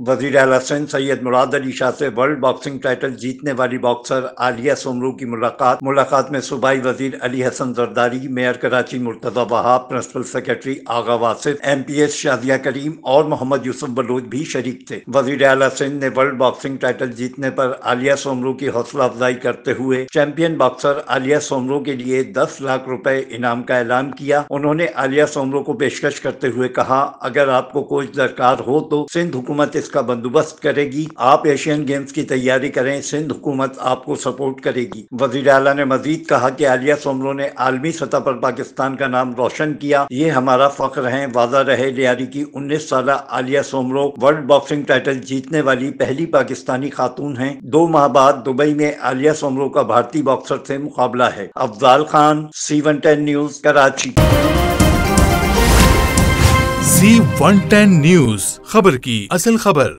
वजीर आला सिंध सैयद मुराद अली शाह से वर्ल्ड बॉक्सिंग टाइटल जीतने वाली बॉक्सर आलिया सोमरू की मुलाकात में सूबाई वजीर Ali Hassan Zardari, mayor Karachi Murtaza Wahab, principal secretary Agha Wasif, MPS Shadiya Karim और मोहम्मद यूसुफ बलूच भी शरीक थे। वजीर आला सिंध ने वर्ल्ड बॉक्सिंग टाइटल जीतने पर आलिया सोमरू की हौसला अफजाई करते हुए चैंपियन बॉक्सर आलिया सोमरू के लिए 10 लाख रुपए इनाम का ऐलान किया। उन्होंने आलिया सोमरू को पेशकश करते हुए कहा, अगर आपको कोच दरकार हो तो सिंध हुकूमत इसका बंदोबस्त करेगी। आप एशियन गेम्स की तैयारी करें, सिंध हुकूमत आपको सपोर्ट करेगी। वजीर आला ने मजीद कहा कि आलिया सोमरू ने आलमी सतह पर पाकिस्तान का नाम रोशन किया, ये हमारा फख्र है। वादा रहे लियारी की 19 साला Alia Somru world boxing title जीतने वाली पहली पाकिस्तानी खातून हैं। 2 माह बाद दुबई में आलिया सोमरू का भारतीय बॉक्सर से मुकाबला है। Afzal Khan, C110 news, Karachi. C110 news, खबर की असल खबर।